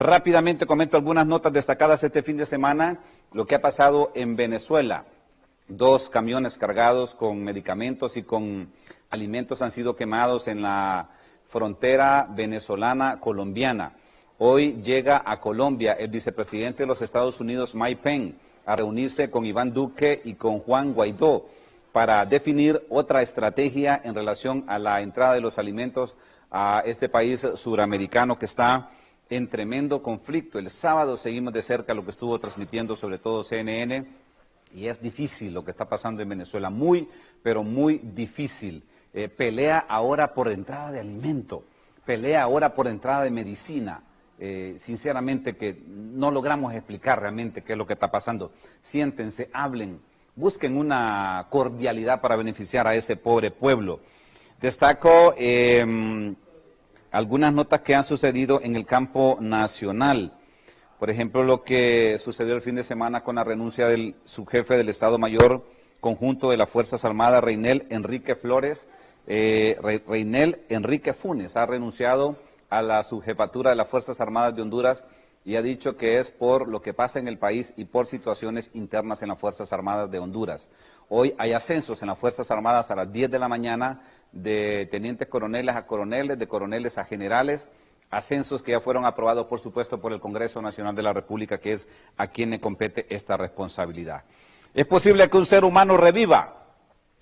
Rápidamente comento algunas notas destacadas este fin de semana, lo que ha pasado en Venezuela. 2 camiones cargados con medicamentos y con alimentos han sido quemados en la frontera venezolana-colombiana. Hoy llega a Colombia el vicepresidente de los Estados Unidos, Mike Pence, a reunirse con Iván Duque y con Juan Guaidó para definir otra estrategia en relación a la entrada de los alimentos a este país suramericano que está en tremendo conflicto. El sábado seguimos de cerca lo que estuvo transmitiendo sobre todo CNN y es difícil lo que está pasando en Venezuela, muy, pero muy difícil. Pelea ahora por entrada de alimento, pelea ahora por entrada de medicina. Sinceramente que no logramos explicar realmente qué es lo que está pasando. Siéntense, hablen, busquen una cordialidad para beneficiar a ese pobre pueblo. Destaco algunas notas que han sucedido en el campo nacional. Por ejemplo, lo que sucedió el fin de semana con la renuncia del subjefe del Estado Mayor Conjunto de las Fuerzas Armadas, Reinel Enrique Flores. Reinel Enrique Funes ha renunciado a la subjefatura de las Fuerzas Armadas de Honduras y ha dicho que es por lo que pasa en el país y por situaciones internas en las Fuerzas Armadas de Honduras. Hoy hay ascensos en las Fuerzas Armadas a las 10 de la mañana de tenientes coroneles a coroneles, de coroneles a generales, ascensos que ya fueron aprobados, por supuesto, por el Congreso Nacional de la República, que es a quien le compete esta responsabilidad. ¿Es posible que un ser humano reviva?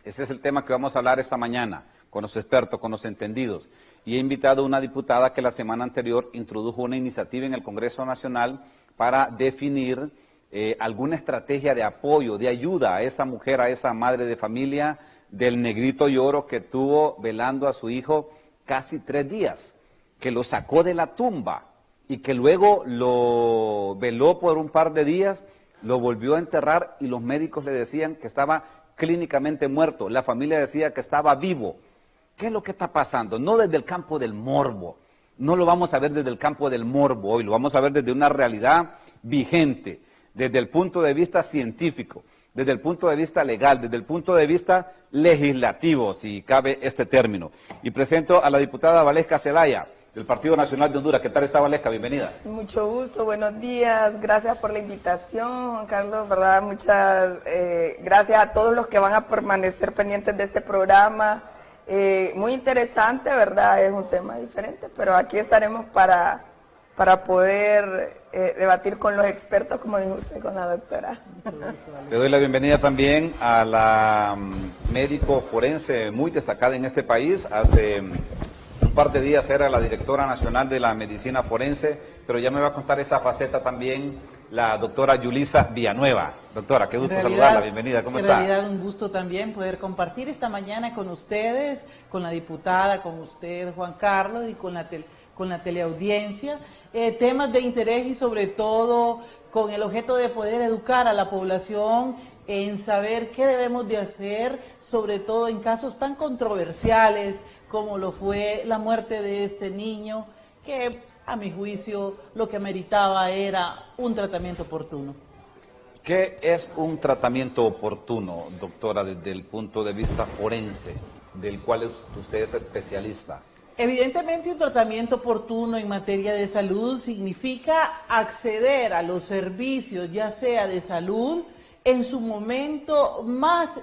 Ese es el tema que vamos a hablar esta mañana, con los expertos, con los entendidos. Y he invitado a una diputada que la semana anterior introdujo una iniciativa en el Congreso Nacional para definir alguna estrategia de apoyo, de ayuda a esa mujer, a esa madre de familia del Negrito Lloro que tuvo velando a su hijo casi 3 días, que lo sacó de la tumba y que luego lo veló por un par de días, lo volvió a enterrar y los médicos le decían que estaba clínicamente muerto, la familia decía que estaba vivo. ¿Qué es lo que está pasando? No desde el campo del morbo, no lo vamos a ver desde el campo del morbo hoy, lo vamos a ver desde una realidad vigente, desde el punto de vista científico, desde el punto de vista legal, desde el punto de vista legislativo, si cabe este término. Y presento a la diputada Valesca Zelaya, del Partido Nacional de Honduras. ¿Qué tal está, Valesca? Bienvenida. Mucho gusto, buenos días, gracias por la invitación, Juan Carlos, ¿verdad? Muchas gracias a todos los que van a permanecer pendientes de este programa. Muy interesante, ¿verdad? Es un tema diferente, pero aquí estaremos para poder debatir con los expertos, como dijo usted, con la doctora. Le doy la bienvenida también a la médico forense muy destacada en este país. Hace un par de días era la directora nacional de la medicina forense, pero ya me va a contar esa faceta también la doctora Yulisa Villanueva. Doctora, qué gusto saludarla, bienvenida, ¿cómo está? En realidad un gusto también poder compartir esta mañana con ustedes, con la diputada, con usted, Juan Carlos, y con la teleaudiencia, temas de interés y sobre todo con el objeto de poder educar a la población en saber qué debemos de hacer, sobre todo en casos tan controversiales como lo fue la muerte de este niño, que a mi juicio lo que meritaba era un tratamiento oportuno. ¿Qué es un tratamiento oportuno, doctora, desde el punto de vista forense, del cual usted es especialista? Evidentemente un tratamiento oportuno en materia de salud significa acceder a los servicios, ya sea de salud, en su momento más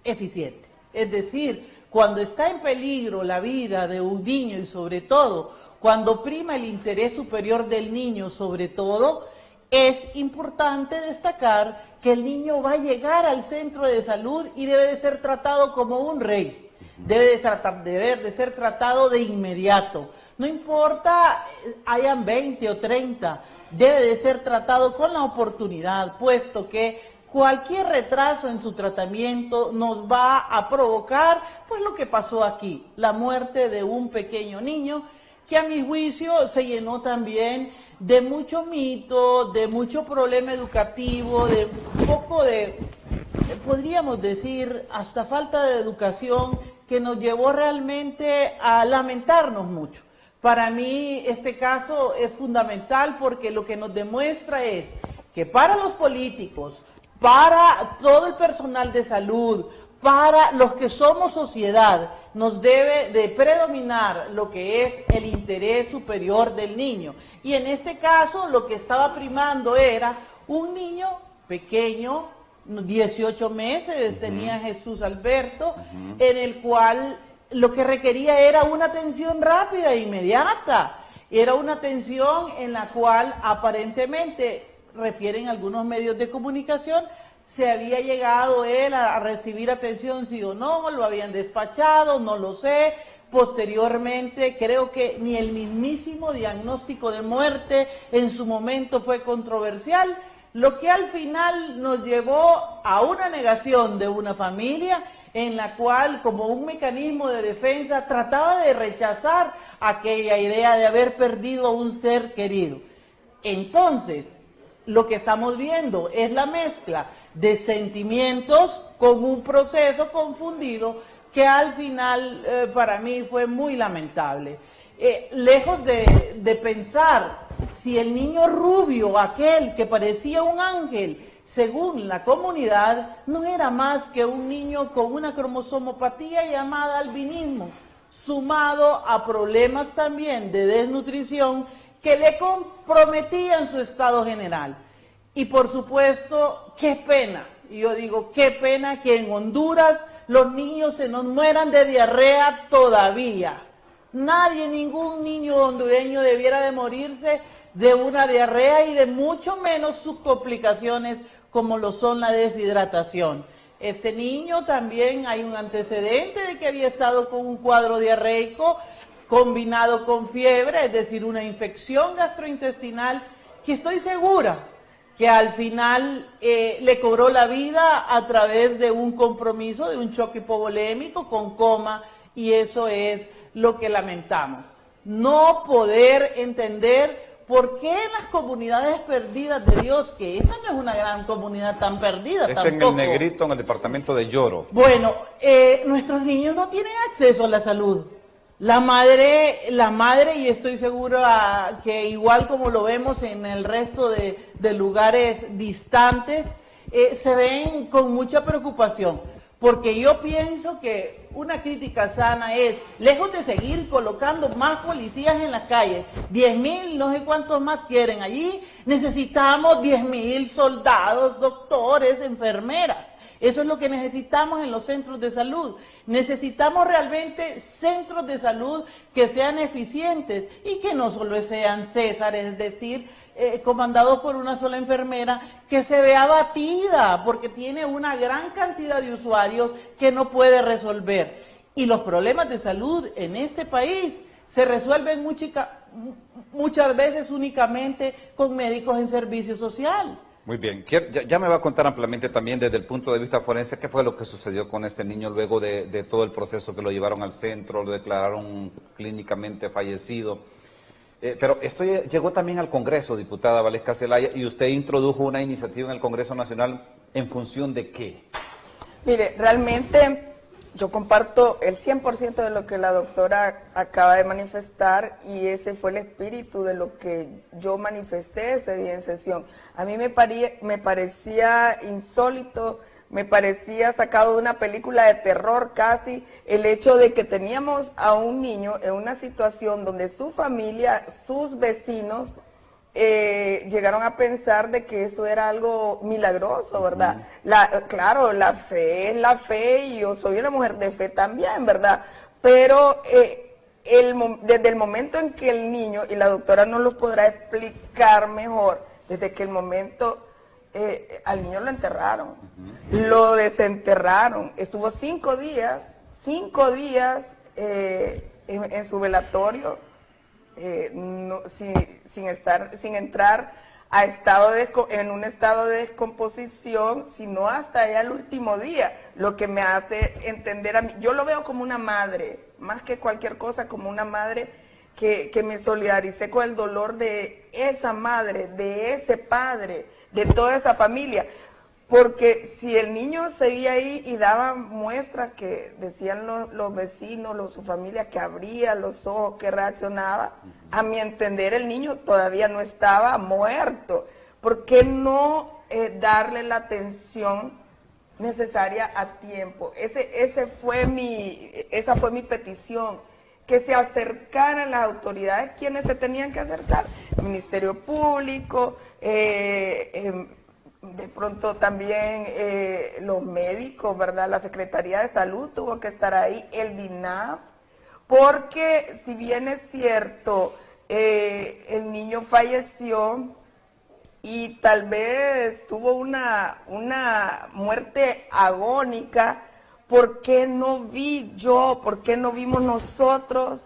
eficiente. Es decir, cuando está en peligro la vida de un niño y sobre todo cuando prima el interés superior del niño sobre todo, es importante destacar que el niño va a llegar al centro de salud y debe de ser tratado como un rey. Debe de ser tratado de inmediato. No importa, hayan 20 o 30, debe de ser tratado con la oportunidad, puesto que cualquier retraso en su tratamiento nos va a provocar, pues lo que pasó aquí, la muerte de un pequeño niño, que a mi juicio se llenó también de mucho mito, de mucho problema educativo, de un poco de, podríamos decir, hasta falta de educación, que nos llevó realmente a lamentarnos mucho. Para mí este caso es fundamental porque lo que nos demuestra es que para los políticos, para todo el personal de salud, para los que somos sociedad, nos debe de predominar lo que es el interés superior del niño. Y en este caso lo que estaba primando era un niño pequeño, 18 meses tenía Jesús Alberto, en el cual lo que requería era una atención rápida e inmediata. Era una atención en la cual aparentemente, refieren algunos medios de comunicación, se había llegado él a recibir atención, sí o no, lo habían despachado, no lo sé. Posteriormente, creo que ni el mismísimo diagnóstico de muerte en su momento fue controversial, lo que al final nos llevó a una negación de una familia en la cual, como un mecanismo de defensa, trataba de rechazar aquella idea de haber perdido a un ser querido. Entonces, lo que estamos viendo es la mezcla de sentimientos con un proceso confundido que al final para mí fue muy lamentable. Lejos de pensar si el niño rubio, aquel que parecía un ángel, según la comunidad, no era más que un niño con una cromosomopatía llamada albinismo, sumado a problemas también de desnutrición que le comprometían su estado general. Y por supuesto, qué pena, y yo digo, qué pena que en Honduras los niños se nos mueran de diarrea todavía. Nadie, ningún niño hondureño debiera de morirse de una diarrea y de mucho menos sus complicaciones como lo son la deshidratación. Este niño también hay un antecedente de que había estado con un cuadro diarreico combinado con fiebre, es decir, una infección gastrointestinal que estoy segura que al final le cobró la vida a través de un compromiso, de un choque hipovolémico con coma, y eso es lo que lamentamos. No poder entender por qué en las comunidades perdidas de Dios, que esta no es una gran comunidad tan perdida es tampoco. En el Negrito, en el departamento de Lloro. Bueno, nuestros niños no tienen acceso a la salud. La madre, y estoy segura que igual como lo vemos en el resto de lugares distantes, se ven con mucha preocupación. Porque yo pienso que una crítica sana es, lejos de seguir colocando más policías en las calles, 10.000, no sé cuántos más quieren allí, necesitamos 10.000 soldados, doctores, enfermeras. Eso es lo que necesitamos en los centros de salud. Necesitamos realmente centros de salud que sean eficientes y que no solo sean Césares, es decir, comandados por una sola enfermera que se vea abatida porque tiene una gran cantidad de usuarios que no puede resolver. Y los problemas de salud en este país se resuelven muchas veces únicamente con médicos en servicio social. Muy bien, ya me va a contar ampliamente también desde el punto de vista forense qué fue lo que sucedió con este niño luego de todo el proceso que lo llevaron al centro, lo declararon clínicamente fallecido. Pero esto llegó también al Congreso, diputada Valesca Zelaya, y usted introdujo una iniciativa en el Congreso Nacional ¿en función de qué? Mire, realmente yo comparto el 100% de lo que la doctora acaba de manifestar y ese fue el espíritu de lo que yo manifesté ese día en sesión. A mí me parecía insólito, me parecía sacado de una película de terror casi, el hecho de que teníamos a un niño en una situación donde su familia, sus vecinos, llegaron a pensar de que esto era algo milagroso, ¿verdad? Claro, la fe es la fe y yo soy una mujer de fe también, ¿verdad? Pero desde el momento en que el niño, y la doctora nos lo podrá explicar mejor, desde que el momento al niño lo enterraron, lo desenterraron, estuvo 5 días en su velatorio, sin entrar en un estado de descomposición, sino hasta ya el último día, lo que me hace entender a mí, yo lo veo como una madre, más que cualquier cosa, como una madre que me solidaricé con el dolor de esa madre, de ese padre, de toda esa familia, porque si el niño seguía ahí y daba muestras que decían los vecinos, su familia, que abría los ojos, que reaccionaba, a mi entender el niño todavía no estaba muerto. ¿Por qué no darle la atención necesaria a tiempo. Esa fue mi petición, que se acercaran las autoridades quienes se tenían que acercar, el Ministerio Público, de pronto también los médicos, ¿verdad? La Secretaría de Salud tuvo que estar ahí, el DINAF, porque si bien es cierto, el niño falleció y tal vez tuvo una muerte agónica, ¿por qué no vi yo, por qué no vimos nosotros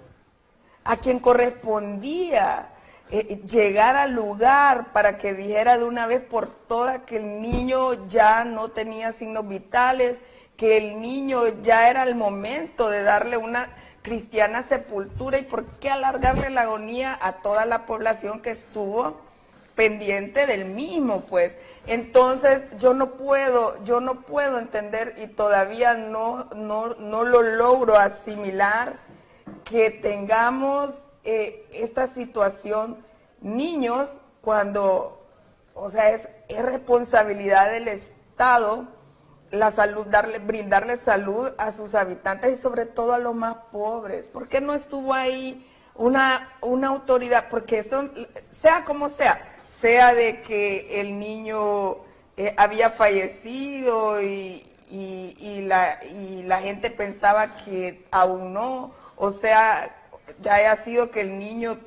a quien correspondía llegar al lugar para que dijera de una vez por todas que el niño ya no tenía signos vitales, que el niño ya era el momento de darle una cristiana sepultura? ¿Y por qué alargarle la agonía a toda la población que estuvo pendiente del mismo? Pues entonces yo no puedo entender, y todavía no lo logro asimilar, que tengamos esta situación, niños, cuando, o sea, es responsabilidad del Estado la salud, brindarle salud a sus habitantes y sobre todo a los más pobres. ¿Por qué no estuvo ahí una autoridad? Porque esto, sea como sea de que el niño había fallecido y la gente pensaba que aún no, o sea, ya haya sido que el niño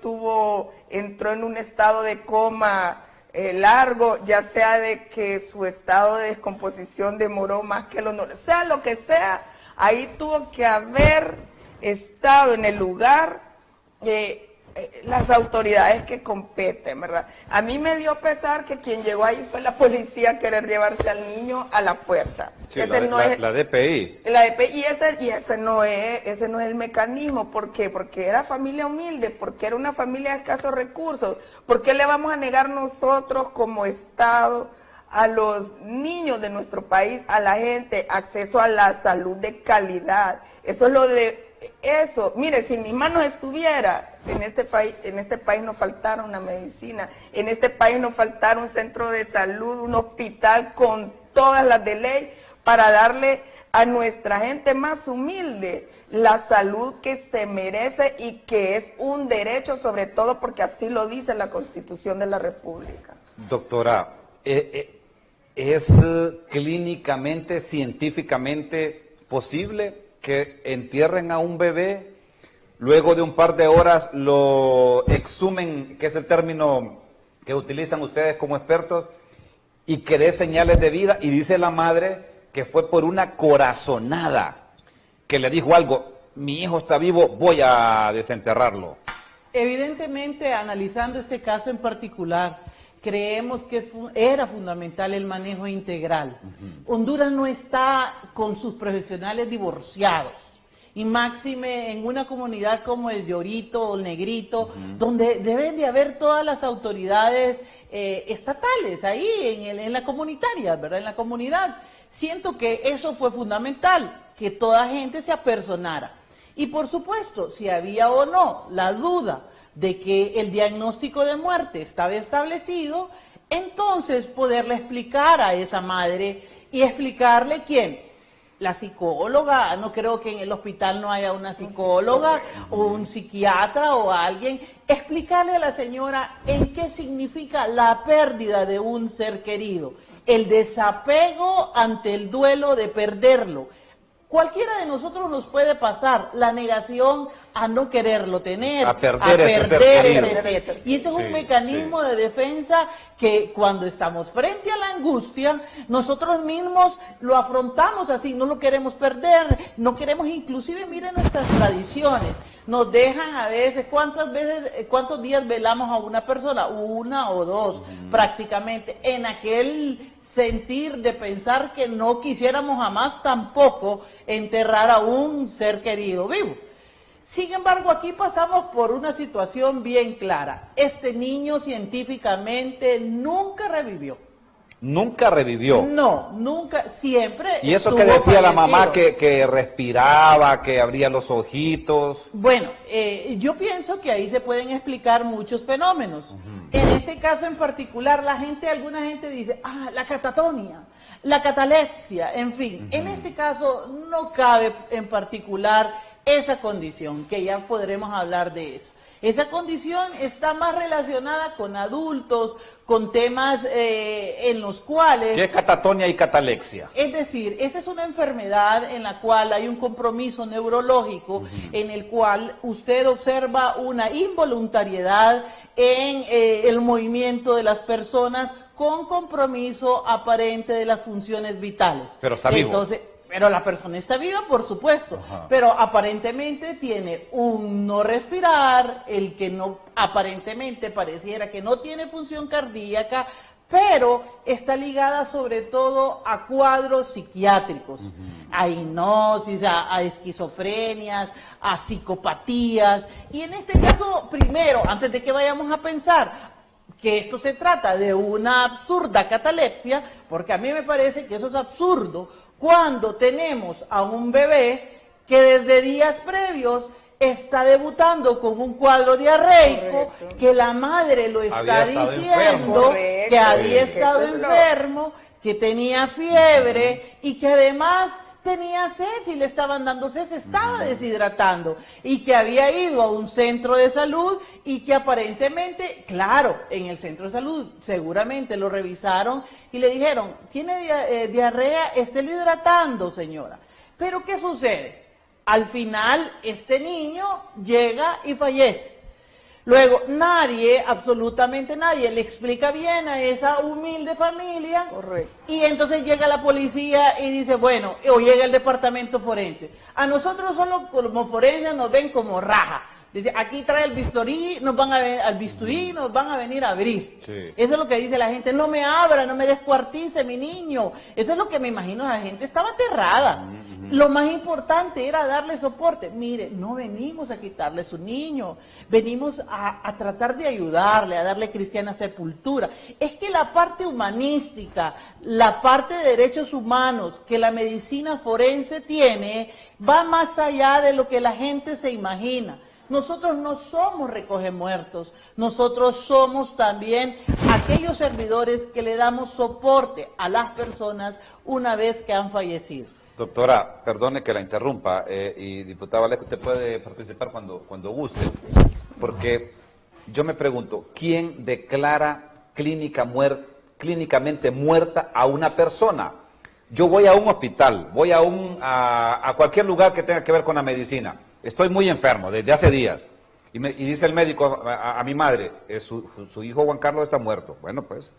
entró en un estado de coma largo, ya sea de que su estado de descomposición demoró más que lo normal, sea lo que sea, ahí tuvo que haber estado en el lugar las autoridades que competen, ¿verdad? A mí me dio pesar que quien llegó ahí fue la policía a querer llevarse al niño a la fuerza. Sí, la DPI. La DPI, y ese no es el mecanismo. ¿Por qué? Porque era familia humilde, porque era una familia de escasos recursos. ¿Por qué le vamos a negar nosotros como Estado a los niños de nuestro país, a la gente, acceso a la salud de calidad? Eso es lo de... Eso, mire, si en mis manos estuviera, en este país nos faltara una medicina, en este país nos faltara un centro de salud, un hospital con todas las de ley para darle a nuestra gente más humilde la salud que se merece y que es un derecho, sobre todo porque así lo dice la Constitución de la República. Doctora, ¿es clínicamente, científicamente posible que entierren a un bebé, luego de un par de horas lo exhumen, que es el término que utilizan ustedes como expertos, y que dé señales de vida? Y dice la madre que fue por una corazonada, que le dijo algo: mi hijo está vivo, voy a desenterrarlo. Evidentemente, analizando este caso en particular, creemos que era fundamental el manejo integral. Honduras no está con sus profesionales divorciados, y máxime en una comunidad como el Llorito o el Negrito, donde deben de haber todas las autoridades estatales ahí en la comunitaria, ¿verdad? En la comunidad. Siento que eso fue fundamental, que toda gente se apersonara. Y por supuesto, si había o no la duda de que el diagnóstico de muerte estaba establecido, entonces poderle explicar a esa madre y explicarle quién. La psicóloga, no creo que en el hospital no haya una psicóloga o un psiquiatra o alguien, explicarle a la señora en qué significa la pérdida de un ser querido, el desapego ante el duelo de perderlo. Cualquiera de nosotros nos puede pasar la negación a no quererlo tener, a perder ese ser. Y ese es un mecanismo de defensa que cuando estamos frente a la angustia, nosotros mismos lo afrontamos así, no lo queremos perder, no queremos, inclusive miren nuestras tradiciones, nos dejan a veces, ¿cuántos días velamos a una persona? 1 o 2 prácticamente, en aquel sentir de pensar que no quisiéramos jamás tampoco enterrar a un ser querido vivo. Sin embargo, aquí pasamos por una situación bien clara. Este niño científicamente nunca revivió. Nunca revivió. No, nunca, siempre. Y eso que estuvo decía la mamá fallecido. que respiraba, que abría los ojitos. Bueno, yo pienso que ahí se pueden explicar muchos fenómenos. En este caso en particular, alguna gente dice, la catatonia, la catalepsia, en fin. En este caso no cabe en particular esa condición, que ya podremos hablar de esa. Esa condición está más relacionada con adultos, con temas en los cuales... ¿Qué es catatonia y catalexia? Es decir, esa es una enfermedad en la cual hay un compromiso neurológico en el cual usted observa una involuntariedad en el movimiento de las personas con compromiso aparente de las funciones vitales. Pero está vivo. Entonces, pero la persona está viva, por supuesto, pero aparentemente tiene un no respirar, el que no, aparentemente pareciera que no tiene función cardíaca, pero está ligada sobre todo a cuadros psiquiátricos, a hipnosis, a esquizofrenias, a psicopatías, y en este caso, primero, antes de que vayamos a pensar que esto se trata de una absurda catalepsia, porque a mí me parece que eso es absurdo, cuando tenemos a un bebé que desde días previos está debutando con un cuadro diarreico, que la madre lo está diciendo, que había estado enfermo, que tenía fiebre y que además tenía sed, si le estaban dando sed, se estaba deshidratando y que había ido a un centro de salud y que aparentemente, claro, en el centro de salud seguramente lo revisaron y le dijeron, tiene diarrea, estélo hidratando, señora. Pero ¿qué sucede? Al final este niño llega y fallece. Luego, nadie, absolutamente nadie, le explica bien a esa humilde familia. Correcto. Y entonces llega la policía y dice, bueno, o llega el departamento forense. A nosotros solo como forenses nos ven como raja. Dice, aquí trae el bisturí, nos van a venir a abrir. Sí. Eso es lo que dice la gente, no me abra, no me descuartice mi niño. Eso es lo que me imagino, la gente estaba aterrada. Lo más importante era darle soporte. Mire, no venimos a quitarle su niño, venimos a tratar de ayudarle, a darle cristiana sepultura. Es que la parte humanística, la parte de derechos humanos que la medicina forense tiene, va más allá de lo que la gente se imagina. Nosotros no somos recogemuertos, nosotros somos también aquellos servidores que le damos soporte a las personas una vez que han fallecido. Doctora, perdone que la interrumpa, y diputada Valesco, usted puede participar cuando guste, porque yo me pregunto, ¿quién declara clínicamente muerta a una persona? Yo voy a un hospital, voy a cualquier lugar que tenga que ver con la medicina, estoy muy enfermo desde hace días, y dice el médico a mi madre, su hijo Juan Carlos está muerto. Bueno, pues,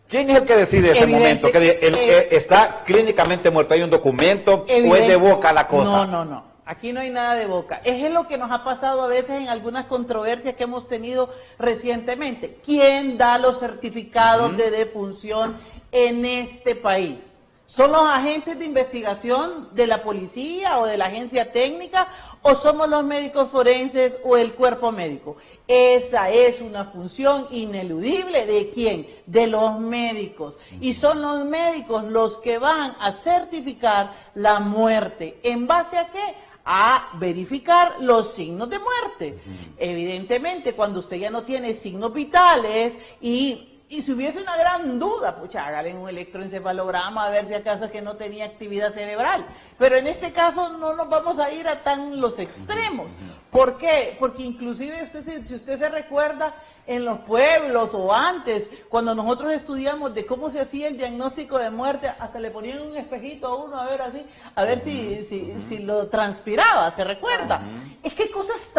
¿quién es el que decide ese momento? Que está clínicamente muerto. ¿Hay un documento o es de boca la cosa? No. Aquí no hay nada de boca. Es lo que nos ha pasado a veces en algunas controversias que hemos tenido recientemente. ¿Quién da los certificados de defunción en este país? ¿Son los agentes de investigación de la policía o de la agencia técnica o somos los médicos forenses o el cuerpo médico? Esa es una función ineludible ¿de quién? De los médicos. Y son los médicos los que van a certificar la muerte. ¿En base a qué? A verificar los signos de muerte. Evidentemente, cuando usted ya no tiene signos vitales y si hubiese una gran duda, pucha, hágale un electroencefalograma a ver si acaso es que no tenía actividad cerebral. Pero en este caso no nos vamos a ir a tan los extremos. ¿Por qué? Porque inclusive si usted se recuerda, en los pueblos o antes, cuando nosotros estudiamos de cómo se hacía el diagnóstico de muerte, hasta le ponían un espejito a uno a ver si lo transpiraba, ¿se recuerda? Es que cosas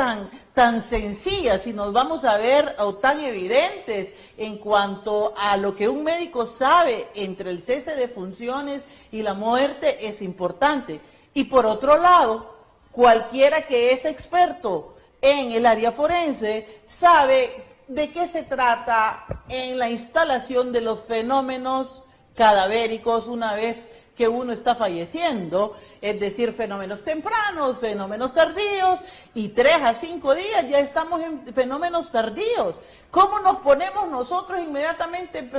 tan sencillas, si nos vamos a ver, o tan evidentes en cuanto a lo que un médico sabe entre el cese de funciones y la muerte, es importante. Y por otro lado, cualquiera que es experto en el área forense sabe de qué se trata en la instalación de los fenómenos cadavéricos una vez que uno está falleciendo es decir, fenómenos tempranos, fenómenos tardíos, y 3 a 5 días ya estamos en fenómenos tardíos. ¿Cómo nos ponemos nosotros inmediatamente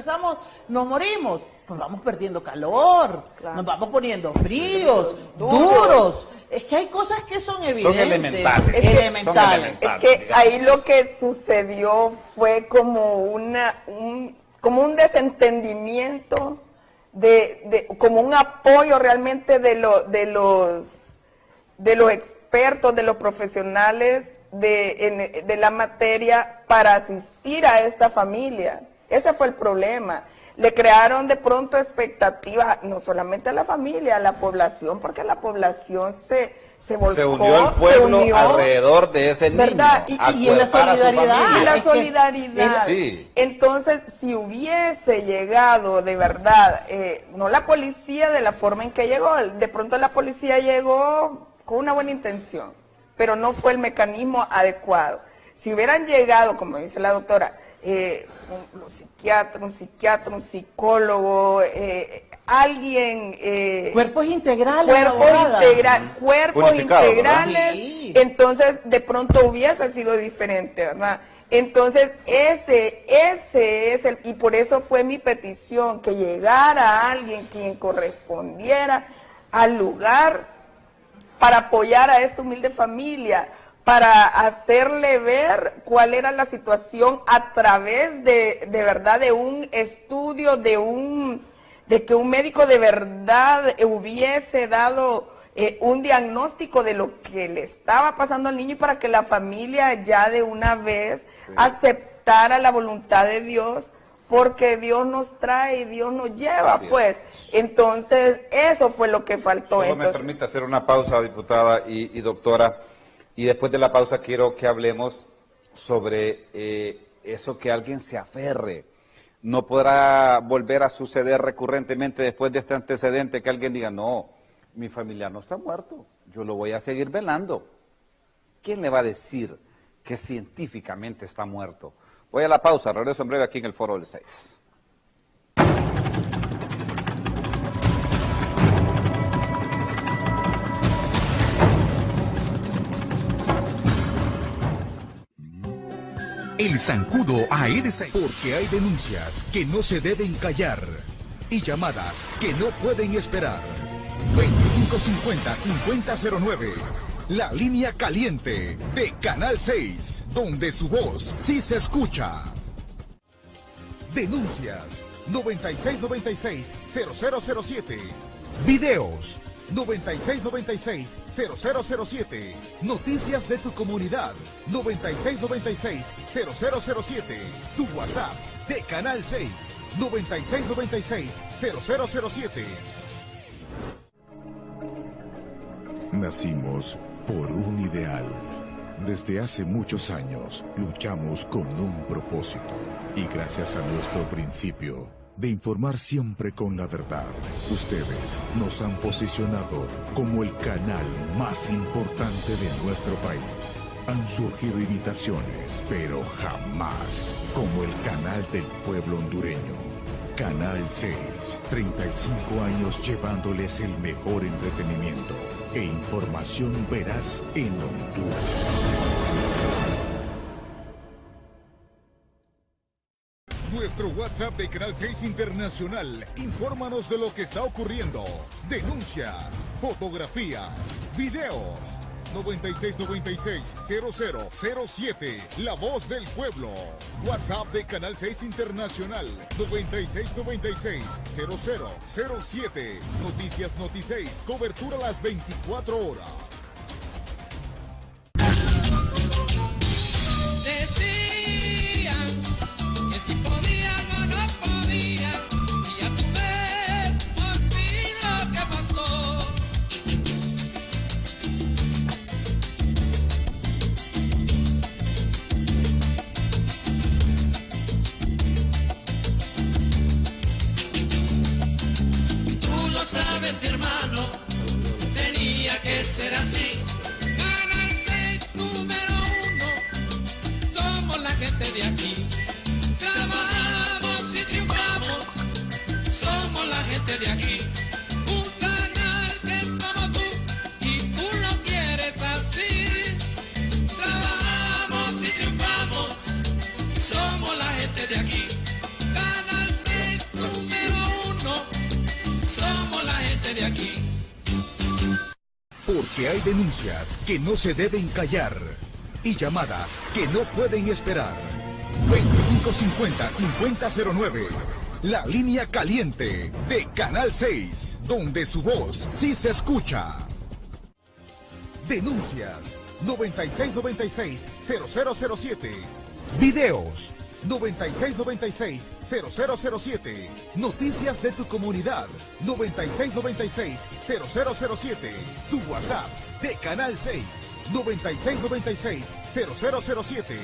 nos morimos? Nos vamos perdiendo calor, claro. Nos vamos poniendo fríos, duros. Es que hay cosas que son evidentes. Son elementales. Es que ahí lo que sucedió fue como como un desentendimiento, como un apoyo realmente de los expertos, de los profesionales de la materia para asistir a esta familia. Ese fue el problema. Le crearon de pronto expectativas, no solamente a la familia, a la población, porque la población se volcó, se unió el pueblo alrededor de ese niño. ¿Verdad? Y en la solidaridad. Y la solidaridad. Sí. Entonces, si hubiese llegado de verdad, no la policía de la forma en que llegó, de pronto la policía llegó con una buena intención, pero no fue el mecanismo adecuado. Si hubieran llegado, como dice la doctora, un psiquiatra, un psicólogo, alguien... cuerpos integrales. Cuerpos integrales, sí. Entonces de pronto hubiese sido diferente, ¿verdad? Entonces ese es el... Y por eso fue mi petición, que llegara alguien quien correspondiera al lugar para apoyar a esta humilde familia, para hacerle ver cuál era la situación a través de verdad de un estudio, de que un médico de verdad hubiese dado un diagnóstico de lo que le estaba pasando al niño, y para que la familia ya de una vez aceptara la voluntad de Dios, porque Dios nos trae y Dios nos lleva, pues. Entonces, eso fue lo que faltó. Solo me permite hacer una pausa, diputada y doctora. Y después de la pausa quiero que hablemos sobre eso, que alguien se aferre. No podrá volver a suceder recurrentemente después de este antecedente, que alguien diga, no, mi familiar no está muerto, yo lo voy a seguir velando. ¿Quién le va a decir que científicamente está muerto? Voy a la pausa, regreso en breve aquí en el Foro del 6. El zancudo a EDC, porque hay denuncias que no se deben callar y llamadas que no pueden esperar. 2550-5009, la línea caliente de Canal 6, donde su voz sí se escucha. Denuncias 9696-0007, videos 9696-0007. Noticias de tu comunidad, 9696-0007. Tu WhatsApp de Canal 6, 9696-0007. Nacimos por un ideal. Desde hace muchos años luchamos con un propósito. Y gracias a nuestro principio de informar siempre con la verdad, ustedes nos han posicionado como el canal más importante de nuestro país. Han surgido imitaciones, pero jamás como el canal del pueblo hondureño. Canal 6, 35 años llevándoles el mejor entretenimiento e información veraz en Honduras. Nuestro WhatsApp de Canal 6 Internacional. Infórmanos de lo que está ocurriendo. Denuncias, fotografías, videos. 9696-0007. La voz del pueblo. WhatsApp de Canal 6 Internacional. 9696-0007. Noticias Noti 6. Cobertura a las 24 horas. Será Porque hay denuncias que no se deben callar y llamadas que no pueden esperar. 2550-5009. La línea caliente de Canal 6, donde su voz sí se escucha. Denuncias 9696-0007. Videos 9696-0007. Noticias de tu comunidad 9696-0007. Tu WhatsApp de Canal 6 9696-0007.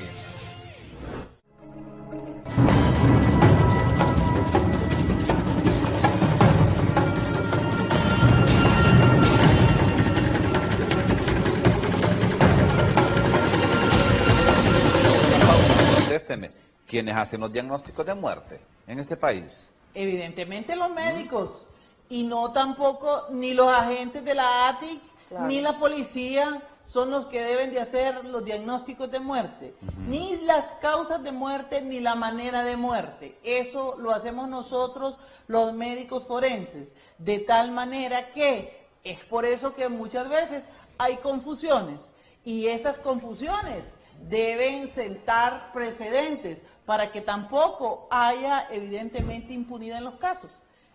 Contésteme, ¿quiénes hacen los diagnósticos de muerte en este país? Evidentemente los médicos, y no tampoco ni los agentes de la ATIC, ni la policía son los que deben de hacer los diagnósticos de muerte, ni las causas de muerte, ni la manera de muerte. Eso lo hacemos nosotros, los médicos forenses, de tal manera que es por eso que muchas veces hay confusiones, y esas confusiones deben sentar precedentes para que tampoco haya evidentemente impunidad en los casos.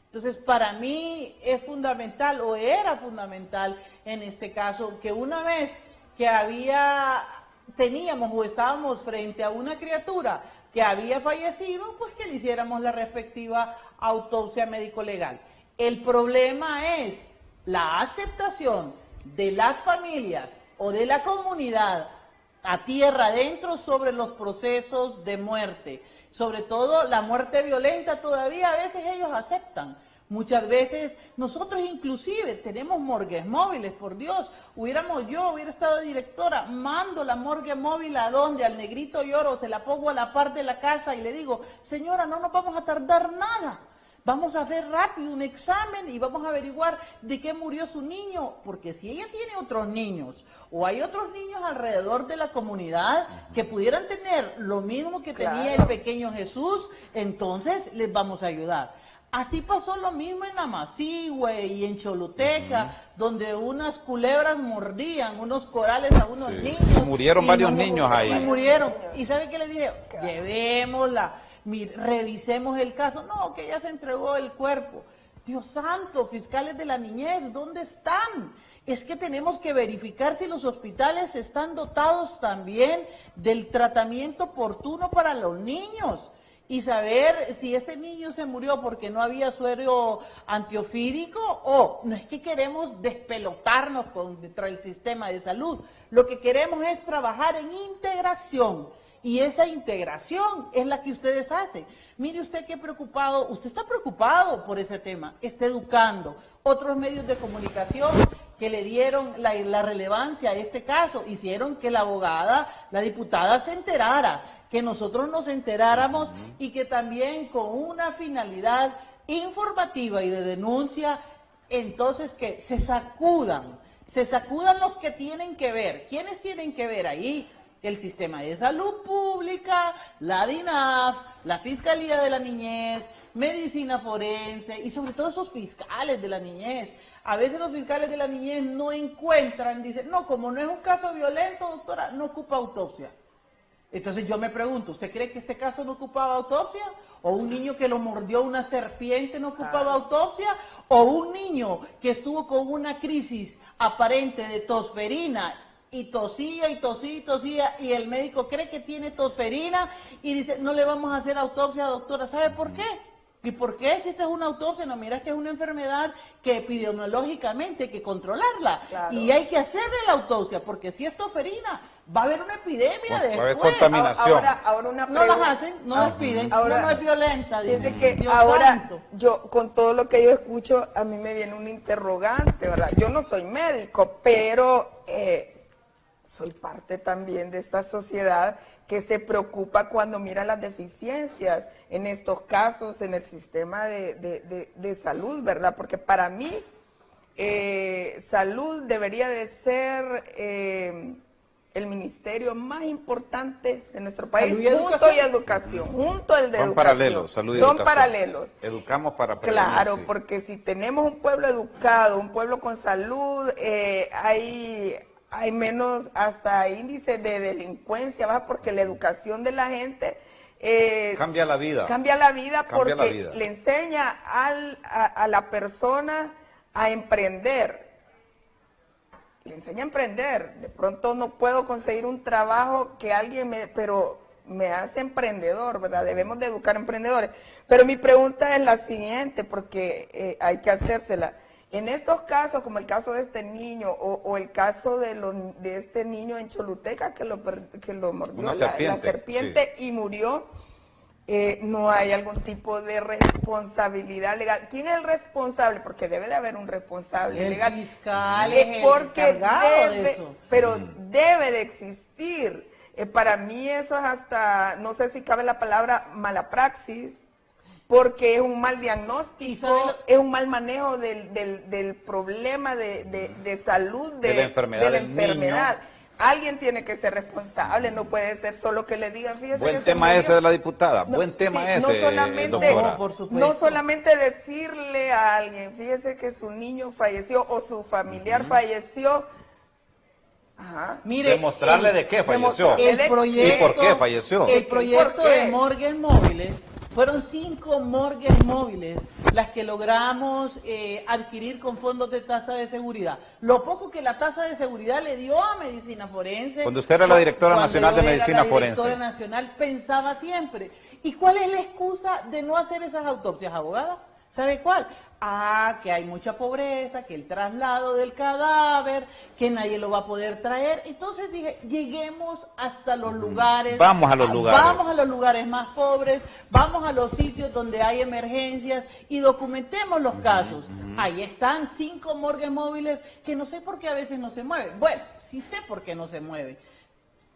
Entonces, para mí es fundamental, o era fundamental en este caso, que una vez que teníamos o estábamos frente a una criatura que había fallecido, pues que le hiciéramos la respectiva autopsia médico-legal. El problema es la aceptación de las familias o de la comunidad a tierra adentro sobre los procesos de muerte. Sobre todo la muerte violenta todavía a veces ellos aceptan. Muchas veces nosotros inclusive tenemos morgues móviles, por Dios. Hubiera estado directora, mando la morgue móvil a donde, al Negrito Lloro, se la pongo a la par de la casa y le digo, señora, no nos vamos a tardar nada. Vamos a hacer rápido un examen y vamos a averiguar de qué murió su niño, porque si ella tiene otros niños o hay otros niños alrededor de la comunidad que pudieran tener lo mismo que tenía el pequeño Jesús, entonces les vamos a ayudar. Así pasó lo mismo en Amacigüe y en Choluteca, donde unas culebras mordían unos corales a unos niños. Y murieron varios niños ahí. Y murieron. ¿Y sabe qué les dije? Llevémosla. Revisemos el caso. No, que ya se entregó el cuerpo. Dios santo, fiscales de la niñez, ¿dónde están? Es que tenemos que verificar si los hospitales están dotados también del tratamiento oportuno para los niños y saber si este niño se murió porque no había suero antiofídico o no es que queremos despelotarnos contra el sistema de salud. Lo que queremos es trabajar en integración. Y esa integración es la que ustedes hacen. Mire usted qué preocupado, usted está preocupado por ese tema, está educando. Otros medios de comunicación que le dieron la relevancia a este caso, hicieron que la abogada, la diputada se enterara, que nosotros nos enteráramos y que también con una finalidad informativa y de denuncia, entonces que se sacudan los que tienen que ver. ¿Quiénes tienen que ver ahí? El sistema de salud pública, la DINAF, la Fiscalía de la Niñez, Medicina Forense y sobre todo esos fiscales de la niñez. A veces los fiscales de la niñez no encuentran, dicen, no, como no es un caso violento, doctora, no ocupa autopsia. Entonces yo me pregunto, ¿usted cree que este caso no ocupaba autopsia? ¿O un niño que lo mordió una serpiente no ocupaba autopsia? ¿O un niño que estuvo con una crisis aparente de tosferina y tosía y tosía y tosía y el médico cree que tiene tosferina y dice, no le vamos a hacer autopsia, doctora? ¿Sabe por qué? ¿Y por qué si esta es una autopsia? No, mira que es una enfermedad que epidemiológicamente hay que controlarla. Claro. Y hay que hacerle la autopsia, porque si es tosferina, va a haber una epidemia después. Va a haber contaminación. Ahora una no las hacen, no les piden, ahora, no es violenta. Dice que Dios ahora, santo. Yo con todo lo que yo escucho, a mí me viene un interrogante, ¿verdad? Yo no soy médico, pero soy parte también de esta sociedad que se preocupa cuando mira las deficiencias en estos casos en el sistema de salud, ¿verdad? Porque para mí salud debería de ser el ministerio más importante de nuestro país, Salud y junto y educación, junto al de Son educación. paralelos, salud y Son educación. paralelos. Educamos para prevenir, Claro, sí. porque si tenemos un pueblo educado, un pueblo con salud, hay menos hasta índice de delincuencia, ¿va? Porque la educación de la gente Cambia la vida. Cambia la vida Cambia porque la vida. le enseña a la persona a emprender. Le enseña a emprender. De pronto no puedo conseguir un trabajo que pero me hace emprendedor, ¿verdad? Debemos de educar emprendedores. Pero mi pregunta es la siguiente, porque hay que hacérsela. En estos casos, como el caso de este niño, o el caso de este niño en Choluteca que lo mordió la serpiente sí. y murió, no hay algún tipo de responsabilidad legal. ¿Quién es el responsable? Porque debe de haber un responsable legal. El fiscal es el porque encargado de eso. pero debe de existir. Para mí eso es hasta, no sé si cabe la palabra mala praxis, porque es un mal diagnóstico, es un mal manejo del problema de salud de la enfermedad. Alguien tiene que ser responsable, no puede ser solo que le digan, fíjese Buen que tema se ese de la diputada, no, buen tema sí, ese, no solamente, doctora. por supuesto. no solamente decirle a alguien, fíjese que su niño falleció o su familiar falleció. Ajá. Mire, Demostrarle de qué falleció. El proyecto, ¿Y por qué falleció? El proyecto ¿Por qué? de morgues móviles, fueron 5 morgues móviles las que logramos adquirir con fondos de tasa de seguridad. Lo poco que la tasa de seguridad le dio a Medicina Forense. Cuando usted era la directora cuando nacional yo de era Medicina la Forense. directora nacional, pensaba siempre. ¿Y cuál es la excusa de no hacer esas autopsias, abogada? ¿Sabe cuál? Que hay mucha pobreza, que el traslado del cadáver, que nadie lo va a poder traer. Entonces dije, lleguemos hasta los lugares. Vamos a los lugares. Vamos a los lugares más pobres, vamos a los sitios donde hay emergencias y documentemos los casos. Ahí están 5 morgues móviles que no sé por qué a veces no se mueven. Bueno, sí sé por qué no se mueven.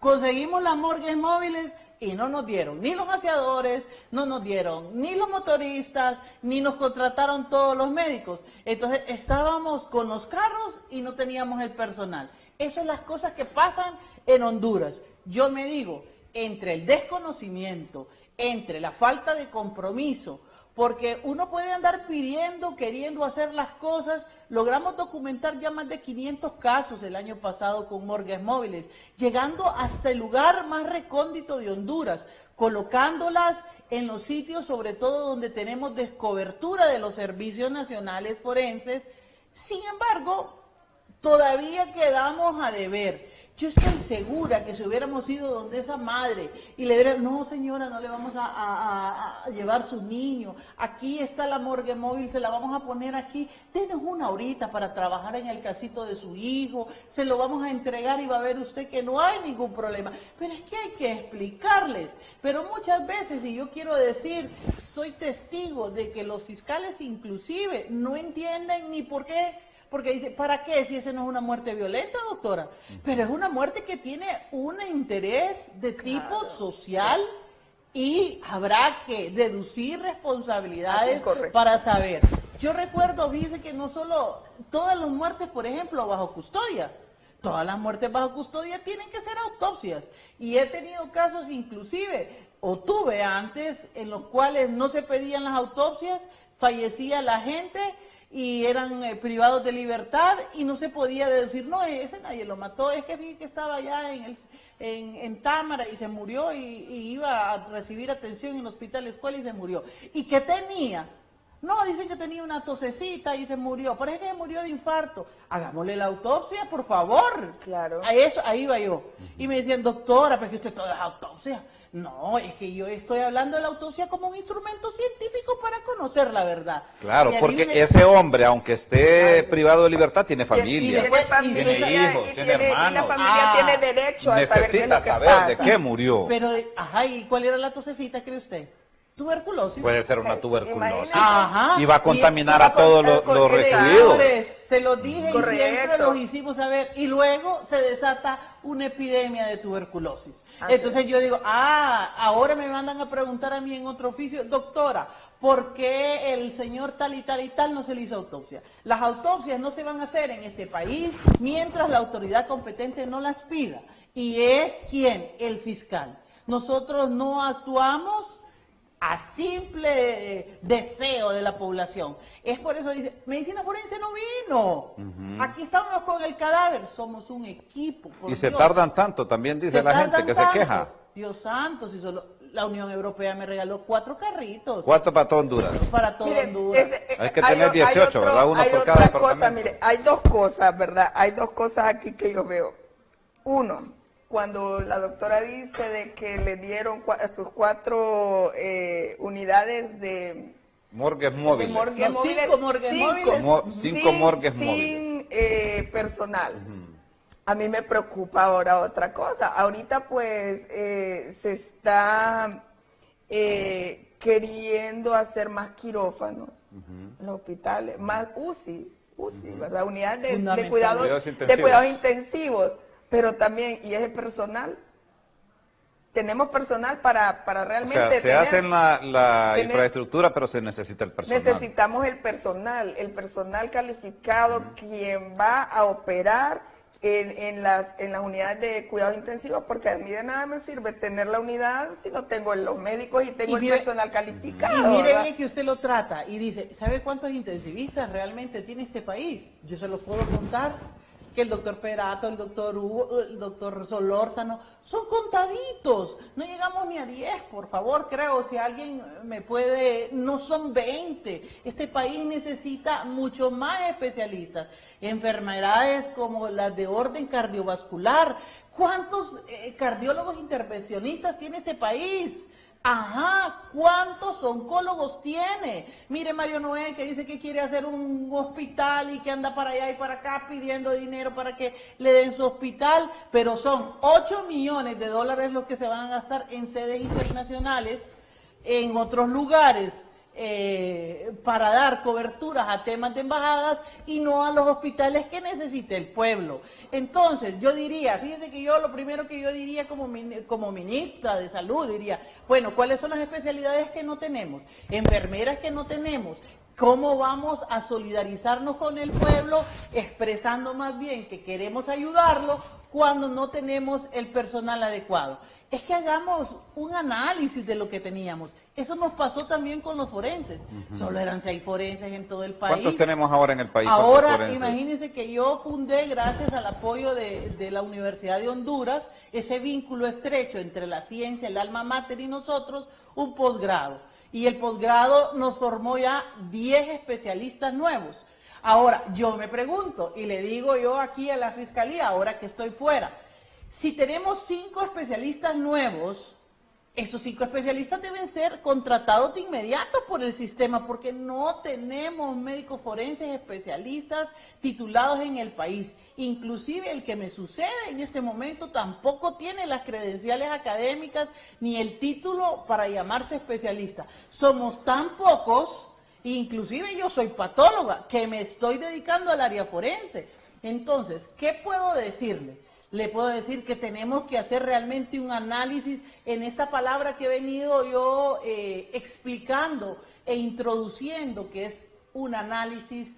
Conseguimos las morgues móviles y no nos dieron ni los aseadores, no nos dieron ni los motoristas, ni nos contrataron todos los médicos. Entonces estábamos con los carros y no teníamos el personal. Esas son las cosas que pasan en Honduras. Yo me digo, entre el desconocimiento, entre la falta de compromiso, porque uno puede andar pidiendo, queriendo hacer las cosas. Logramos documentar ya más de 500 casos el año pasado con morgues móviles, llegando hasta el lugar más recóndito de Honduras, colocándolas en los sitios, sobre todo donde tenemos descobertura de los servicios nacionales forenses. Sin embargo, todavía quedamos a deber. Yo estoy segura que si hubiéramos ido donde esa madre y le diera, no señora, no le vamos a llevar su niño, aquí está la morgue móvil, se la vamos a poner aquí, denos una horita para trabajar en el casito de su hijo, se lo vamos a entregar y va a ver usted que no hay ningún problema. Pero es que hay que explicarles, pero muchas veces, y yo quiero decir, soy testigo de que los fiscales inclusive no entienden ni por qué. Porque dice, ¿para qué si esa no es una muerte violenta, doctora? Pero es una muerte que tiene un interés de tipo social y habrá que deducir responsabilidades para saber. Yo recuerdo, dice que no solo todas las muertes, por ejemplo, bajo custodia, todas las muertes bajo custodia tienen que ser autopsias. Y he tenido casos inclusive, o tuve antes, en los cuales no se pedían las autopsias, fallecía la gente y eran privados de libertad y no se podía deducir, no, ese nadie lo mató, es que vi que estaba allá en Támara y se murió y iba a recibir atención en el hospital escuela y se murió. ¿Y qué tenía? No, dicen que tenía una tosecita y se murió, parece que se murió de infarto. Hagámosle la autopsia, por favor. Claro. Ahí iba yo. Y me decían, doctora, pero que usted toda es autopsia. No, es que yo estoy hablando de la autopsia como un instrumento científico para conocer la verdad. Claro, porque ese hombre, aunque esté privado de libertad, tiene familia. Tiene familia, tiene hijos, tiene hermanos. y la familia tiene derecho a saber qué es lo Necesita que saber pasa. de qué murió. Pero, ¿y cuál era la tosecita, cree usted? Tuberculosis. Puede ser una tuberculosis. Ajá. Y va a contaminar Y a todos los recluidos. Se los dije y siempre los hicimos saber. Y luego se desata una epidemia de tuberculosis. Entonces yo digo, ahora me mandan a preguntar a mí en otro oficio, doctora, ¿por qué el señor tal y tal y tal no se le hizo autopsia? Las autopsias no se van a hacer en este país mientras la autoridad competente no las pida. y es ¿quién? El fiscal. Nosotros no actuamos a simple deseo de la población. Es por eso dice, medicina forense no vino. Aquí estamos con el cadáver, somos un equipo. Y se tardan tanto, también dice la gente que se queja. Dios santo, si solo la Unión Europea me regaló 4 carritos. 4 para todo Honduras. Para todo Mire, Honduras. Hay que tener 18, ¿verdad? Uno hay por otra cada cosa, departamento. mire, hay dos cosas, ¿verdad? Hay dos cosas aquí que yo veo. Uno, cuando la doctora dice de que le dieron sus 4 unidades de Morgues móviles. morgues No, móviles, 5 morgues móviles. Cinco morgues sin personal. A mí me preocupa ahora otra cosa. Ahorita pues se está queriendo hacer más quirófanos en los hospitales, más UCI, ¿verdad? Unidades de cuidados intensivos, pero también, y es el personal. Tenemos personal para realmente O sea, se hace la infraestructura, pero se necesita el personal. Necesitamos el personal calificado, quien va a operar en las unidades de cuidados intensivos, porque a mí de nada me sirve tener la unidad si no tengo los médicos y tengo el personal calificado. Y mire ¿verdad? bien que usted lo trata y dice, ¿sabe cuántos intensivistas realmente tiene este país? Yo se los puedo contar. Que el doctor Perato, el doctor Hugo, el doctor Solórzano, son contaditos, no llegamos ni a 10, por favor, creo, si alguien me puede, no son 20, este país necesita mucho más especialistas, enfermedades como las de orden cardiovascular, ¿cuántos cardiólogos intervencionistas tiene este país? Ajá, ¿cuántos oncólogos tiene? Mire Mario Noé que dice que quiere hacer un hospital y que anda para allá y para acá pidiendo dinero para que le den su hospital, pero son 8 millones de dólares los que se van a gastar en sedes internacionales, en otros lugares, para dar coberturas a temas de embajadas y no a los hospitales que necesita el pueblo. Entonces, yo diría, fíjense que yo lo primero que yo diría como ministra de salud, diría, bueno, ¿cuáles son las especialidades que no tenemos? Enfermeras que no tenemos. ¿Cómo vamos a solidarizarnos con el pueblo expresando más bien que queremos ayudarlo cuando no tenemos el personal adecuado? Es que hagamos un análisis de lo que teníamos. Eso nos pasó también con los forenses. Solo eran 6 forenses en todo el país. ¿Cuántos tenemos ahora en el país? Ahora, imagínense que yo fundé, gracias al apoyo de la Universidad de Honduras, ese vínculo estrecho entre la ciencia, el alma mater y nosotros, un posgrado. Y el posgrado nos formó ya 10 especialistas nuevos. Ahora, yo me pregunto, y le digo yo aquí a la Fiscalía, ahora que estoy fuera, si tenemos 5 especialistas nuevos, esos 5 especialistas deben ser contratados de inmediato por el sistema, porque no tenemos médicos forenses especialistas titulados en el país. Inclusive el que me sucede en este momento tampoco tiene las credenciales académicas ni el título para llamarse especialista. Somos tan pocos, inclusive yo soy patóloga, que me estoy dedicando al área forense. Entonces, ¿qué puedo decirle? Le puedo decir que tenemos que hacer realmente un análisis en esta palabra que he venido yo explicando e introduciendo, que es un análisis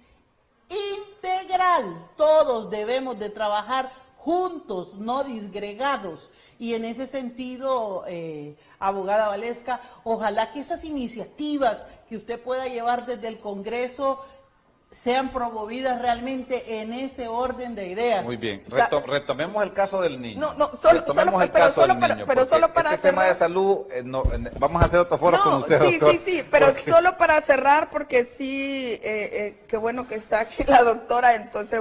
integral. Todos debemos de trabajar juntos, no disgregados. Y en ese sentido, abogada Valesca, ojalá que esas iniciativas que usted pueda llevar desde el Congreso sean promovidas realmente en ese orden de ideas. Muy bien, retomemos el caso del niño. Pero solo para este tema de salud, vamos a hacer otro foro con usted, doctor. Sí, pero solo para cerrar, porque sí, qué bueno que está aquí la doctora, entonces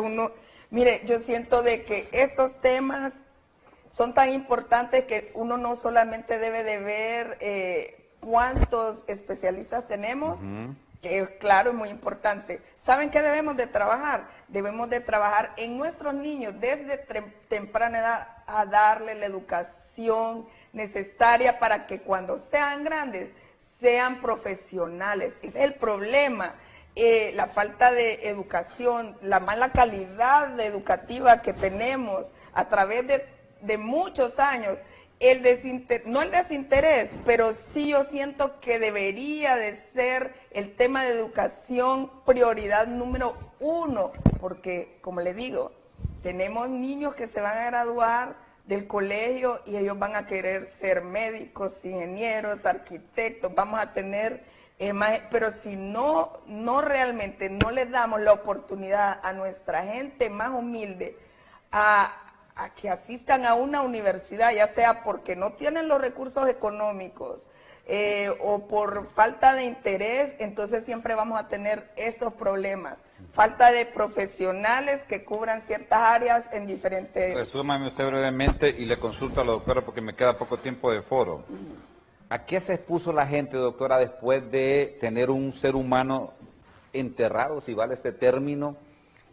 mire, yo siento de que estos temas son tan importantes que uno no solamente debe de ver cuántos especialistas tenemos, que claro, es muy importante. ¿Saben qué debemos de trabajar? Debemos de trabajar en nuestros niños desde temprana edad a darle la educación necesaria para que cuando sean grandes sean profesionales. Ese es el problema, la falta de educación, la mala calidad educativa que tenemos a través de muchos años. No el desinterés, pero sí yo siento que debería de ser el tema de educación prioridad número 1, porque como le digo, tenemos niños que se van a graduar del colegio y ellos van a querer ser médicos, ingenieros, arquitectos, vamos a tener pero si no realmente no le damos la oportunidad a nuestra gente más humilde a que asistan a una universidad, ya sea porque no tienen los recursos económicos o por falta de interés, entonces siempre vamos a tener estos problemas. Falta de profesionales que cubran ciertas áreas en diferentes... Resúmame usted brevemente y le consulto a la doctora porque me queda poco tiempo de foro. ¿A qué se expuso la gente, doctora, después de tener un ser humano enterrado, si vale este término,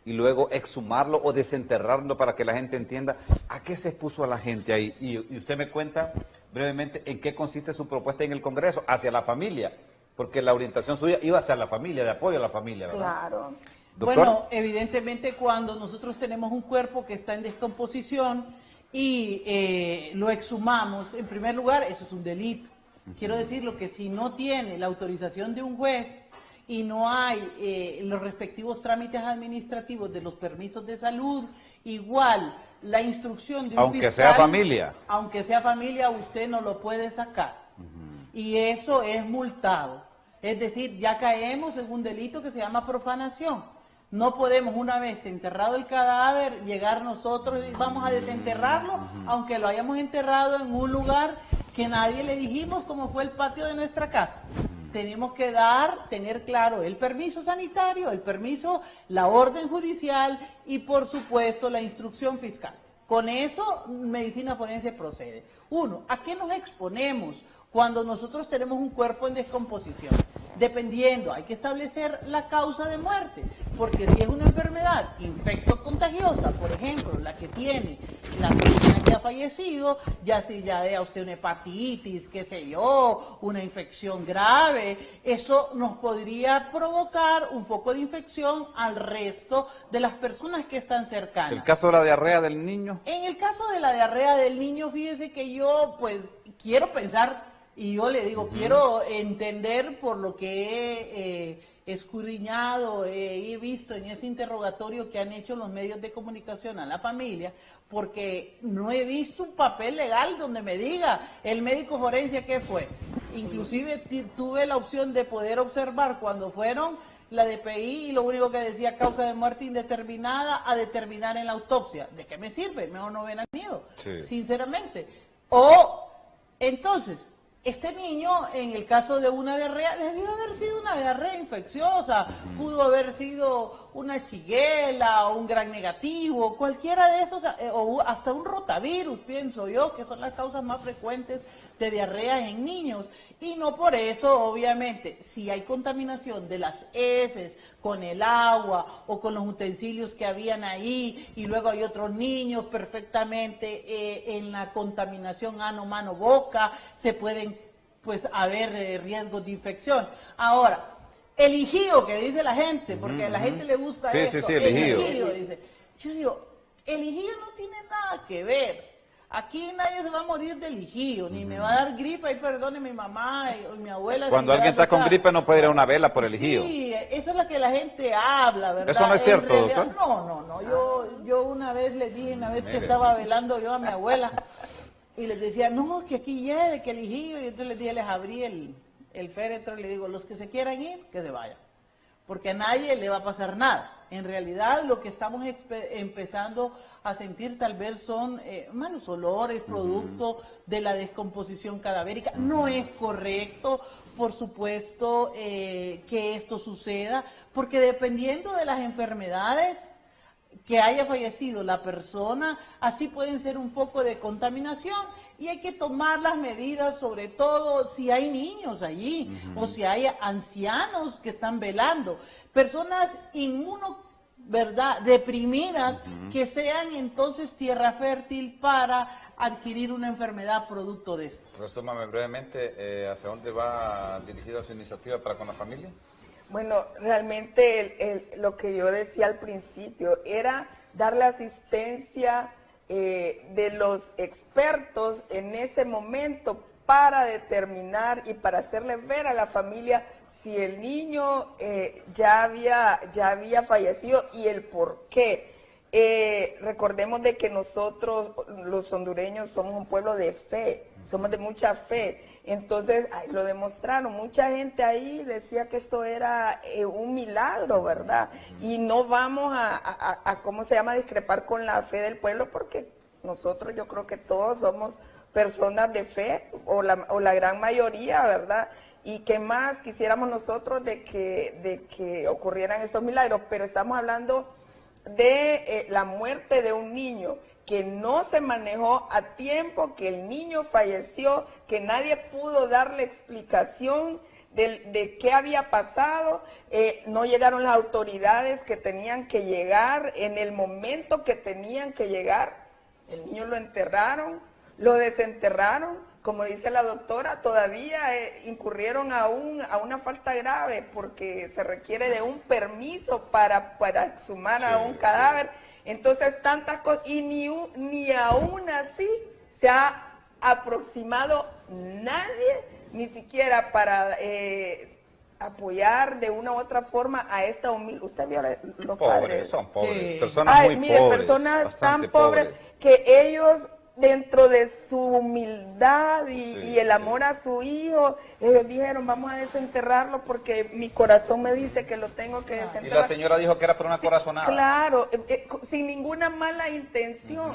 y luego exhumarlo o desenterrarlo para que la gente entienda? ¿A qué se expuso a la gente ahí? Y usted me cuenta brevemente en qué consiste su propuesta en el Congreso, hacia la familia, porque la orientación suya iba hacia la familia, de apoyo a la familia, ¿verdad? Claro. ¿Doctor? Bueno, evidentemente cuando nosotros tenemos un cuerpo que está en descomposición y lo exhumamos, en primer lugar, eso es un delito. Quiero decirlo que si no tiene la autorización de un juez y no hay los respectivos trámites administrativos de los permisos de salud, igual la instrucción de un aunque fiscal, sea familia. aunque sea familia, usted no lo puede sacar. Y eso es multado. Es decir, ya caemos en un delito que se llama profanación. No podemos, una vez enterrado el cadáver, llegar nosotros y vamos a desenterrarlo, aunque lo hayamos enterrado en un lugar que nadie le dijimos, como fue el patio de nuestra casa. Tenemos que tener claro el permiso sanitario, el permiso, la orden judicial y por supuesto la instrucción fiscal. Con eso, medicina forense procede. Uno, ¿a qué nos exponemos cuando nosotros tenemos un cuerpo en descomposición? Dependiendo, hay que establecer la causa de muerte, porque si es una enfermedad infectocontagiosa, por ejemplo, la que tiene la persona que ha fallecido, ya sea usted una hepatitis, qué sé yo, una infección grave, eso nos podría provocar un foco de infección al resto de las personas que están cercanas. ¿El caso de la diarrea del niño? En el caso de la diarrea del niño, fíjese que yo pues quiero pensar, y yo le digo, quiero entender por lo que he escudriñado, he visto en ese interrogatorio que han hecho los medios de comunicación a la familia, porque no he visto un papel legal donde me diga el médico forense qué fue. Inclusive tuve la opción de poder observar cuando fueron la DPI y lo único que decía causa de muerte indeterminada a determinar en la autopsia. ¿De qué me sirve? Mejor no hubieran ido, sinceramente. O, entonces, este niño, en el caso de una diarrea, debió haber sido una diarrea infecciosa, pudo haber sido una chiguela, un gran negativo, cualquiera de esos, o hasta un rotavirus, pienso yo, que son las causas más frecuentes de diarreas en niños. Y no por eso, obviamente, si hay contaminación de las heces con el agua o con los utensilios que habían ahí, y luego hay otros niños perfectamente en la contaminación ano, mano, boca, se pueden pues haber riesgos de infección. Ahora, el hijío que dice la gente, porque a la gente le gusta esto, el hijío. dice, yo digo, el hijío no tiene nada que ver. Aquí nadie se va a morir del hijío, ni me va a dar gripe, y perdone mi mamá y mi abuela. Cuando alguien está con gripe no puede ir a una vela por el hijío. Sí, eso es lo que la gente habla, ¿verdad? ¿Eso no es cierto, doctor? No, yo una vez les dije, una vez que estaba velando yo a mi abuela, y les decía, no, que aquí llegue, que el hijío, y entonces les dije, les abrí el féretro y le digo, los que se quieran ir, que se vayan, porque a nadie le va a pasar nada. En realidad lo que estamos empezando a sentir tal vez son malos olores, producto de la descomposición cadavérica. No es correcto, por supuesto, que esto suceda, porque dependiendo de las enfermedades que haya fallecido la persona, así pueden ser un foco de contaminación y hay que tomar las medidas, sobre todo si hay niños allí o si hay ancianos que están velando, personas ¿verdad?, deprimidas, que sean entonces tierra fértil para adquirir una enfermedad producto de esto. Resúmame brevemente, ¿hacia dónde va dirigida su iniciativa para con la familia? Bueno, realmente lo que yo decía al principio era darle asistencia de los expertos en ese momento para determinar y para hacerle ver a la familia si el niño ya había fallecido y el por qué. Recordemos de que nosotros, los hondureños, somos un pueblo de fe, somos de mucha fe. Entonces, ahí lo demostraron. Mucha gente ahí decía que esto era un milagro, ¿verdad? Y no vamos a ¿cómo se llama?, discrepar con la fe del pueblo, porque nosotros, yo creo que todos somos personas de fe, o la gran mayoría, ¿verdad? Y qué más quisiéramos nosotros de que ocurrieran estos milagros, pero estamos hablando de la muerte de un niño que no se manejó a tiempo, que el niño falleció, que nadie pudo darle explicación de qué había pasado, no llegaron las autoridades que tenían que llegar en el momento que tenían que llegar, el niño lo enterraron, lo desenterraron, como dice la doctora, todavía incurrieron a una falta grave porque se requiere de un permiso para exhumar a un cadáver. Entonces, tantas cosas, y ni aún así se ha aproximado nadie, ni siquiera para apoyar de una u otra forma a esta humilde. Usted vio los padres. Son pobres, personas muy pobres. Personas tan pobres que ellos, dentro de su humildad y el amor a su hijo, ellos dijeron, vamos a desenterrarlo porque mi corazón me dice que lo tengo que desenterrar. Y la señora dijo que era por una corazonada. Claro, sin ninguna mala intención,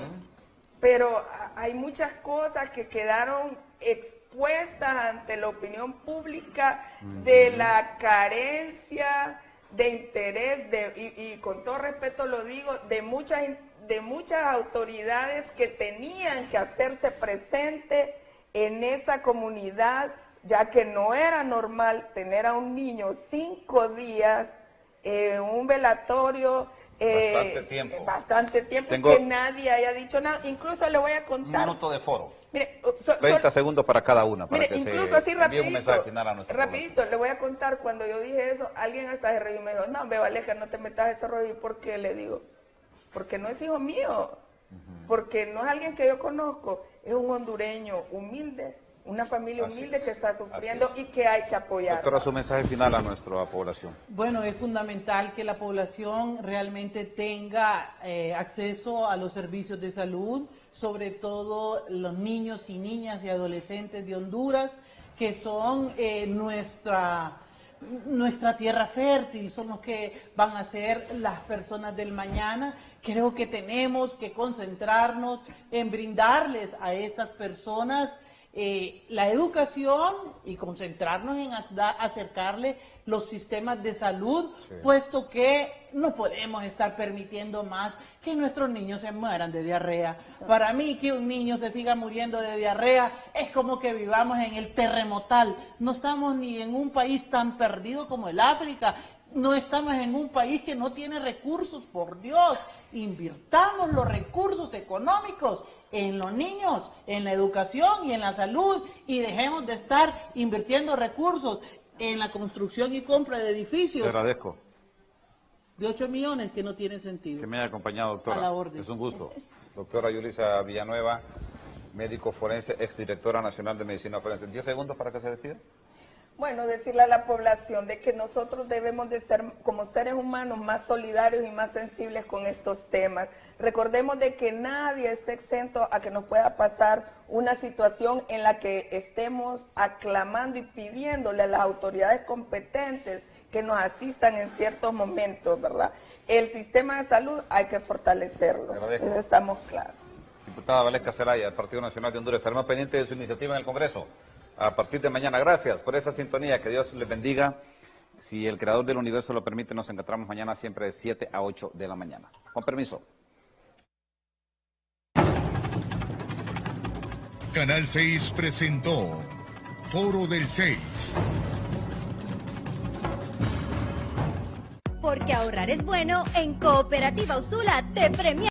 pero hay muchas cosas que quedaron expuestas ante la opinión pública de la carencia de interés, y con todo respeto lo digo, de muchas autoridades que tenían que hacerse presente en esa comunidad, ya que no era normal tener a un niño 5 días en un velatorio, bastante tiempo, que nadie haya dicho nada. Incluso le voy a contar. Un minuto de foro. Mire, 30 segundos para cada una. Para mire, que incluso así rapidito, le voy a contar, cuando yo dije eso, alguien hasta se reír y me dijo, no, Valeja, no te metas ese rollo. ¿Por qué? Le digo, porque no es hijo mío, porque no es alguien que yo conozco, es un hondureño humilde, una familia humilde que está sufriendo y que hay que apoyar. Doctora, su mensaje final a nuestra población. Bueno, es fundamental que la población realmente tenga acceso a los servicios de salud, sobre todo los niños y niñas y adolescentes de Honduras, que son nuestra tierra fértil, son los que van a ser las personas del mañana. Creo que tenemos que concentrarnos en brindarles a estas personas la educación y concentrarnos en acercarle los sistemas de salud, puesto que no podemos estar permitiendo más que nuestros niños se mueran de diarrea. Para mí, que un niño se siga muriendo de diarrea es como que vivamos en el terremotal. No estamos ni en un país tan perdido como el África, no estamos en un país que no tiene recursos, por Dios. Invirtamos los recursos económicos en los niños, en la educación y en la salud, y dejemos de estar invirtiendo recursos en la construcción y compra de edificios. Le agradezco. De 8 millones que no tiene sentido. Que me haya acompañado, doctora. A la orden. Es un gusto. Doctora Yulisa Villanueva, médico forense, exdirectora nacional de medicina forense. 10 segundos para que se despida. Bueno, decirle a la población de que nosotros debemos de ser, como seres humanos, más solidarios y más sensibles con estos temas. Recordemos de que nadie está exento a que nos pueda pasar una situación en la que estemos aclamando y pidiéndole a las autoridades competentes que nos asistan en ciertos momentos, ¿verdad? El sistema de salud hay que fortalecerlo, eso estamos claros. Diputada Valesca Zelaya, del Partido Nacional de Honduras, estaremos pendientes de su iniciativa en el Congreso a partir de mañana. Gracias por esa sintonía, que Dios les bendiga. Si el Creador del Universo lo permite, nos encontramos mañana siempre de 7 a 8 de la mañana. Con permiso. Canal 6 presentó Foro del 6. Porque ahorrar es bueno, en Cooperativa Usula te premia.